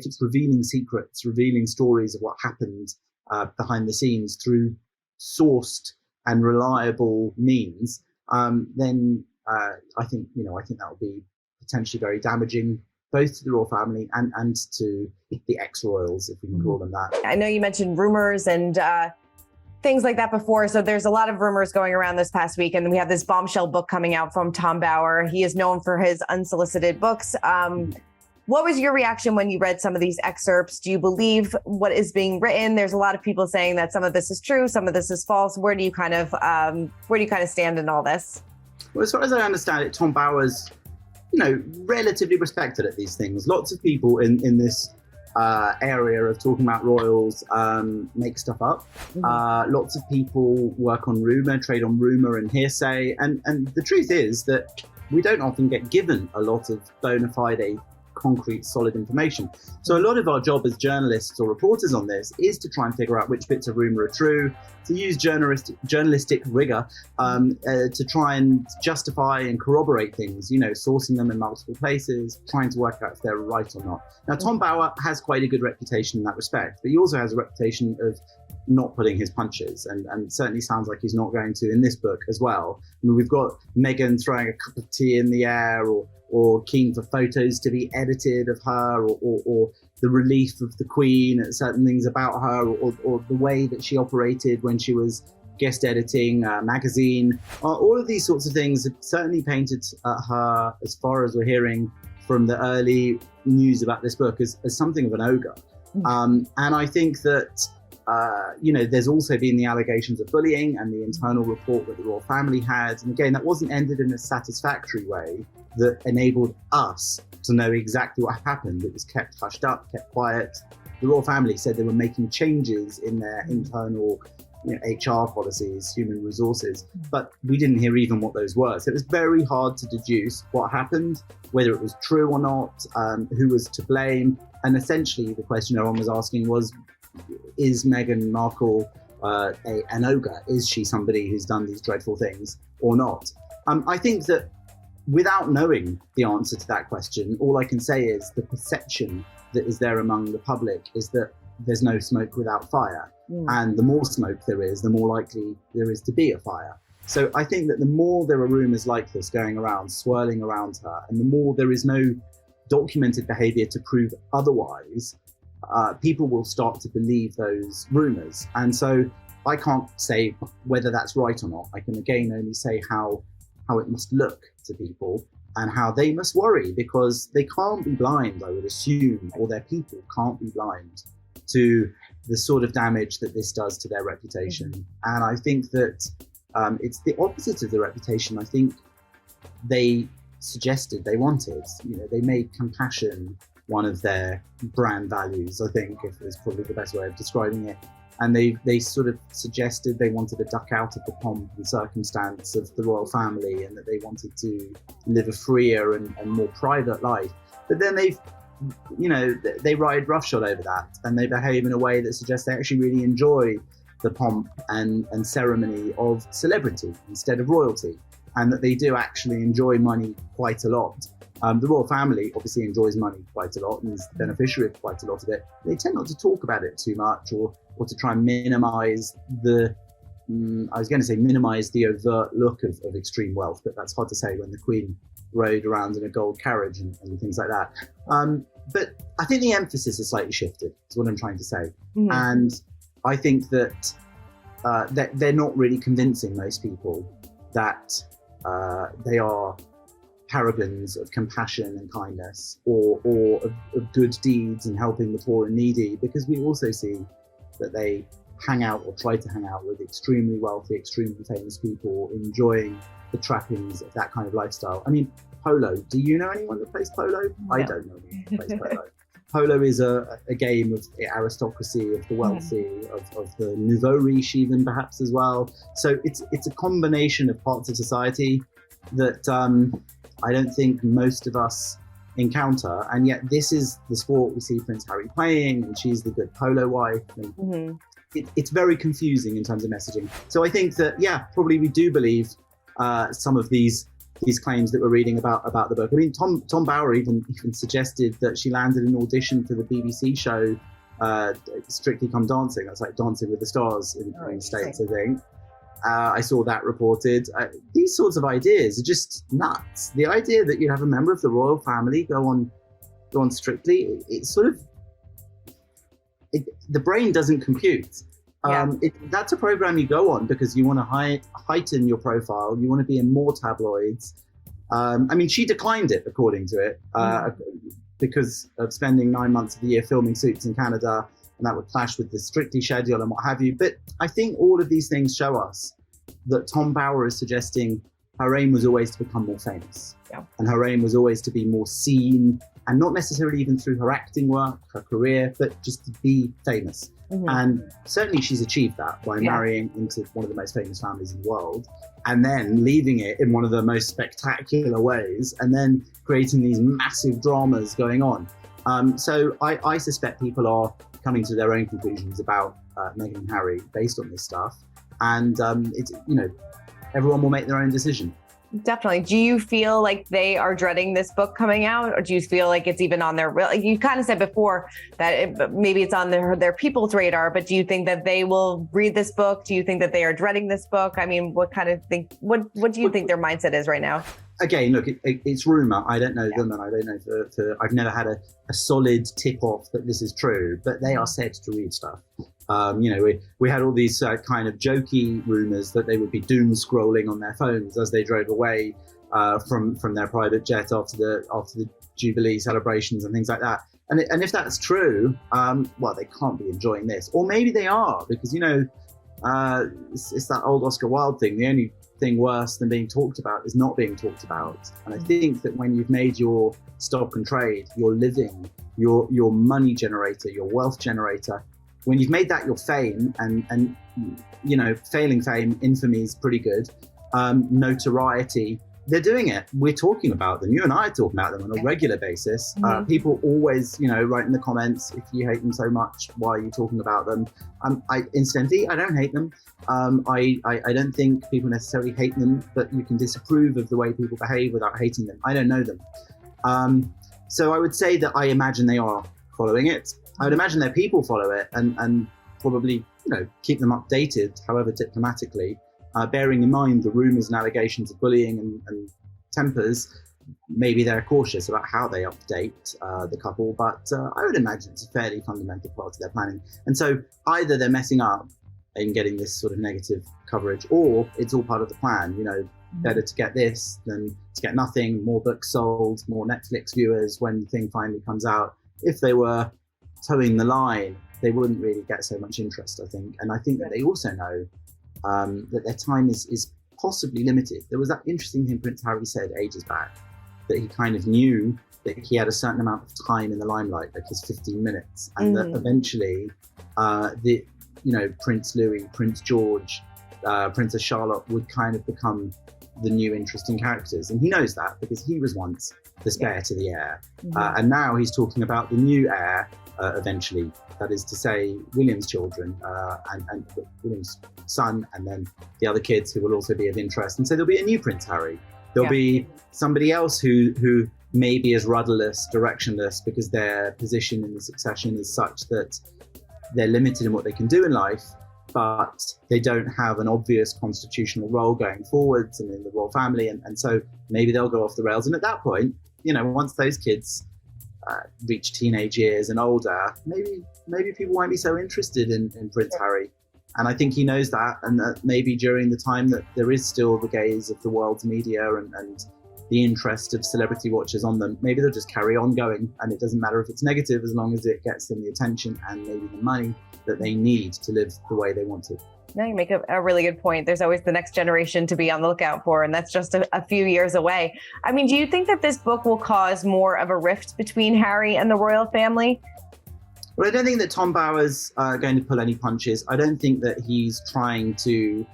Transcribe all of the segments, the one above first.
if it's revealing secrets, revealing stories of what happened behind the scenes through sourced and reliable means, then I think that will be potentially very damaging, both to the royal family and to the ex-royals, if we can call them that. I know you mentioned rumors and things like that before. So there's a lot of rumors going around this past week, and we have this bombshell book coming out from Tom Bower. He is known for his unsolicited books. What was your reaction when you read some of these excerpts? Do you believe what is being written? There's a lot of people saying that some of this is true, some of this is false. Where do you kind of stand in all this? Well, as far as I understand it, Tom Bower's, relatively respected at these things. Lots of people in this area of talking about royals make stuff up. Lots of people work on rumour, trade on rumour and hearsay. And the truth is that we don't often get given a lot of bona fide, concrete, solid information. So a lot of our job as journalists or reporters on this is to try and figure out which bits of rumour are true, to use journalistic rigour to try and justify and corroborate things, sourcing them in multiple places, trying to work out if they're right or not. Now, Tom Bower has quite a good reputation in that respect, but he also has a reputation of not pulling his punches, and certainly sounds like he's not going to in this book as well. I mean, we've got Meghan throwing a cup of tea in the air, or keen for photos to be edited of her, or the relief of the Queen at certain things about her, or the way that she operated when she was guest editing a magazine. All of these sorts of things have certainly painted her, as far as we're hearing from the early news about this book, as something of an ogre. And I think that there's also been the allegations of bullying and the internal report that the royal family had. And again, that wasn't ended in a satisfactory way that enabled us to know exactly what happened. It was kept hushed up, kept quiet. The royal family said they were making changes in their internal HR policies, human resources, but we didn't hear even what those were. So it was very hard to deduce what happened, whether it was true or not, who was to blame. And essentially the question everyone was asking was, is Meghan Markle an ogre? Is she somebody who's done these dreadful things or not? I think that without knowing the answer to that question, all I can say is the perception that is there among the public is that there's no smoke without fire. And the more smoke there is, the more likely there is to be a fire. So I think that the more there are rumours like this going around, swirling around her, and the more there is no documented behaviour to prove otherwise, people will start to believe those rumours. And so I can't say whether that's right or not. I can again only say how it must look to people and how they must worry, because they can't be blind, I would assume, or their people can't be blind to the sort of damage that this does to their reputation. And I think that it's the opposite of the reputation I think they suggested they wanted. They made compassion one of their brand values, I think, if is probably the best way of describing it. And they sort of suggested they wanted to duck out of the pomp and circumstance of the royal family, and that they wanted to live a freer and more private life. But then they ride roughshod over that, and they behave in a way that suggests they actually really enjoy the pomp and ceremony of celebrity instead of royalty, and that they do actually enjoy money quite a lot. The royal family obviously enjoys money quite a lot and is the beneficiary of quite a lot of it. They tend not to talk about it too much, or to try and minimise minimise the overt look of extreme wealth, but that's hard to say when the Queen rode around in a gold carriage and things like that. But I think the emphasis is slightly shifted, is what I'm trying to say. And I think that they're not really convincing most people that they are paragons of compassion and kindness, or of good deeds and helping the poor and needy, because we also see that they hang out, or try to hang out, with extremely wealthy, extremely famous people, enjoying the trappings of that kind of lifestyle. I mean, polo. Do you know anyone that plays polo? No. I don't know anyone that plays polo. Polo is a game of the aristocracy, of the wealthy, of the nouveau riche even perhaps as well. So it's a combination of parts of society that I don't think most of us encounter. And yet this is the sport we see Prince Harry playing, and she's the good polo wife. And it's very confusing in terms of messaging. So I think that, probably we do believe some of these these claims that we're reading about the book. I mean, Tom Bower even suggested that she landed an audition for the BBC show Strictly Come Dancing. That's like Dancing with the Stars in the States, I think. I saw that reported. These sorts of ideas are just nuts. The idea that you have a member of the royal family go on Strictly, it's sort of, the brain doesn't compute. That's a program you go on because you want to heighten your profile. You want to be in more tabloids. I mean, she declined it, according to it, because of spending 9 months of the year filming Suits in Canada, and that would clash with the Strictly schedule and what have you. But I think all of these things show us that Tom Bower is suggesting her aim was always to become more famous. Yeah. And her aim was always to be more seen, and not necessarily even through her acting work, her career, but just to be famous. Mm-hmm. And certainly she's achieved that by marrying into one of the most famous families in the world, and then leaving it in one of the most spectacular ways, and then creating these massive dramas going on. So I suspect people are coming to their own conclusions about Meghan and Harry based on this stuff. And it's, everyone will make their own decision. Definitely. Do you feel like they are dreading this book coming out, or do you feel like it's even on their, you kind of said before that maybe it's on their people's radar, but do you think that they will read this book? Do you think that they are dreading this book? I mean, what do you think their mindset is right now? Again, look, it's rumor. I don't know them, and I don't know I've never had a solid tip off that this is true, but they are said to read stuff. We had all these kind of jokey rumors that they would be doom scrolling on their phones as they drove away from their private jet after the Jubilee celebrations and things like that. And if that's true, well, they can't be enjoying this, or maybe they are, because it's that old Oscar Wilde thing. The only thing worse than being talked about is not being talked about. And I think that when you've made your stock and trade, your living, your money generator, your wealth generator, when you've made that your fame, and failing fame, infamy is pretty good, notoriety, they're doing it. We're talking about them. You and I are talking about them on a regular basis. Mm-hmm. People always, write in the comments, if you hate them so much, why are you talking about them? Incidentally, I don't hate them. I don't think people necessarily hate them, but you can disapprove of the way people behave without hating them. I don't know them. So I would say that I imagine they are following it. I would imagine their people follow it and probably, keep them updated, however diplomatically, bearing in mind the rumours and allegations of bullying and tempers. Maybe they're cautious about how they update the couple, but I would imagine it's a fairly fundamental part of their planning. And so either they're messing up in getting this sort of negative coverage, or it's all part of the plan. Better to get this than to get nothing, more books sold, more Netflix viewers when the thing finally comes out. If they were towing the line, they wouldn't really get so much interest, I think. And I think that they also know that their time is possibly limited. There was that interesting thing Prince Harry said ages back, that he kind of knew that he had a certain amount of time in the limelight, like his 15 minutes, and that eventually Prince Louis, Prince George, Princess Charlotte would kind of become the new interesting characters. And he knows that because he was once the spare to the heir. And now he's talking about the new heir eventually, that is to say William's children and William's son, and then the other kids who will also be of interest. And so there'll be a new Prince Harry. There'll be somebody else who may be as rudderless, directionless, because their position in the succession is such that they're limited in what they can do in life, but they don't have an obvious constitutional role going forwards and in the royal family. And so maybe they'll go off the rails. And at that point, once those kids reach teenage years and older, maybe people won't be so interested in Prince Harry. And I think he knows that, and that maybe during the time that there is still the gaze of the world's media and the interest of celebrity watchers on them, maybe they'll just carry on going, and it doesn't matter if it's negative as long as it gets them the attention and maybe the money that they need to live the way they want to. No, you make a really good point. There's always the next generation to be on the lookout for, and that's just a few years away. I mean, do you think that this book will cause more of a rift between Harry and the royal family? Well, I don't think that Tom Bower's going to pull any punches. I don't think that he's trying to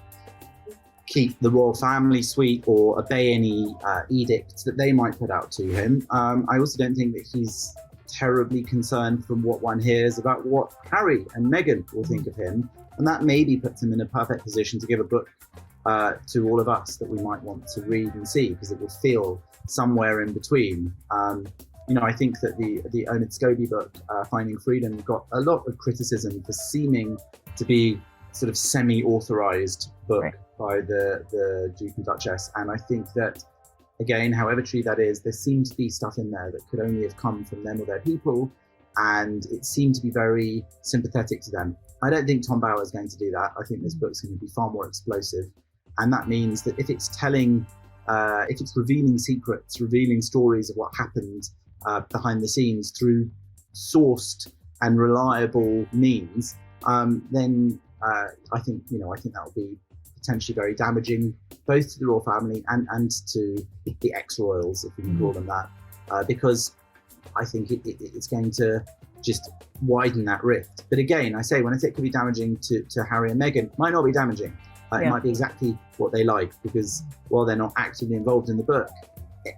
keep the royal family sweet or obey any edicts that they might put out to him. I also don't think that he's terribly concerned, from what one hears, about what Harry and Meghan will think of him. And that maybe puts him in a perfect position to give a book to all of us that we might want to read and see, because it will feel somewhere in between. I think that the Omid Scobie book, Finding Freedom, got a lot of criticism for seeming to be sort of semi-authorized book by the Duke and Duchess. And I think that, again, however true that is, there seemed to be stuff in there that could only have come from them or their people, and it seemed to be very sympathetic to them. I don't think Tom Bower is going to do that. I think this book's going to be far more explosive. And that means that if it's revealing secrets, revealing stories of what happened behind the scenes through sourced and reliable means, then I think that will be potentially very damaging, both to the royal family and to the ex-royals, if we can call them that, because I think it's going to just widen that rift. But again, when I say it could be damaging to Harry and Meghan, it might not be damaging. It might be exactly what they like, because while they're not actively involved in the book,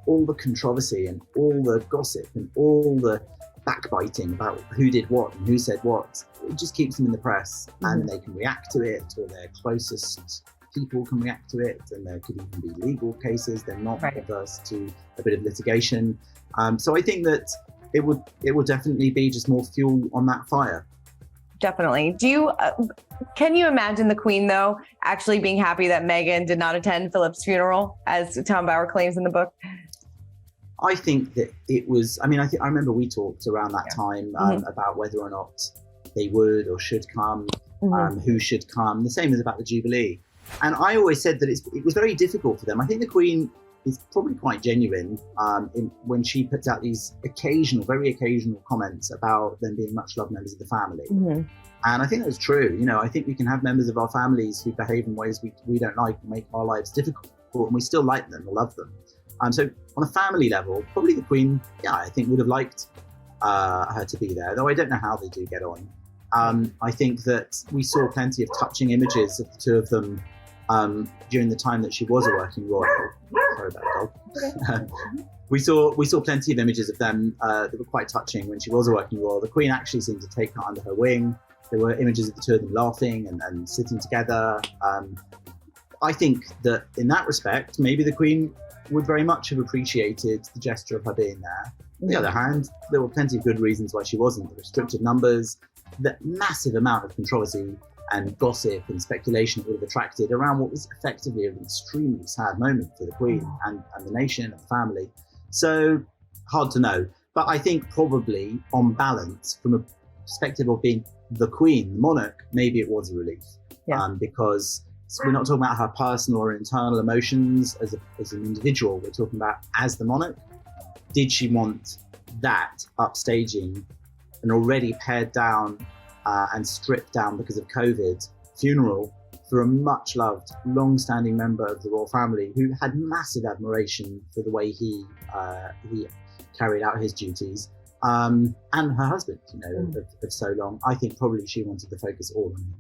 all the controversy and all the gossip and all the backbiting about who did what and who said what, it just keeps them in the press, and they can react to it, or their closest people can react to it, and there could even be legal cases. They're not averse to a bit of litigation. So I think that it will definitely be just more fuel on that fire. Definitely. Can you imagine the Queen, though, actually being happy that Meghan did not attend Philip's funeral, as Tom Bower claims in the book? I think that it was, I remember we talked around that time about whether or not they would or should come, who should come, the same as about the Jubilee. And I always said that it was very difficult for them. I think the Queen is probably quite genuine when she puts out these very occasional comments about them being much loved members of the family. And I think that's true. I think we can have members of our families who behave in ways we don't like and make our lives difficult, and we still like them or love them. So on a family level, probably the Queen, I think would have liked her to be there, though I don't know how they do get on. I think that we saw plenty of touching images of the two of them during the time that she was a working royal. Sorry about that dog. We saw plenty of images of them that were quite touching when she was a working royal. The Queen actually seemed to take her under her wing. There were images of the two of them laughing and sitting together. I think that in that respect, maybe the Queen would very much have appreciated the gesture of her being there. On the other hand, there were plenty of good reasons why she wasn't. The restricted numbers, the massive amount of controversy and gossip and speculation it would have attracted around what was effectively an extremely sad moment for the Queen and the nation and the family. So hard to know. But I think probably on balance, from a perspective of being the Queen, the monarch, maybe it was a relief. Because we're not talking about her personal or internal emotions as an individual. We're talking about as the monarch. Did she want that upstaging an already pared down and stripped down because of COVID funeral for a much loved, long-standing member of the royal family who had massive admiration for the way he carried out his duties, and her husband, of so long? I think probably she wanted to focus all on him.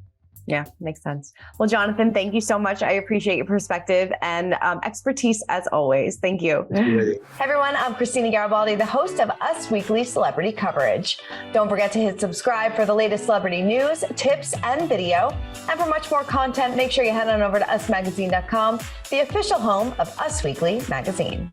Yeah, makes sense. Well, Jonathan, thank you so much. I appreciate your perspective and expertise as always. Thank you. Hey everyone, I'm Christina Garibaldi, the host of Us Weekly Celebrity Coverage. Don't forget to hit subscribe for the latest celebrity news, tips, and video. And for much more content, make sure you head on over to usmagazine.com, the official home of Us Weekly Magazine.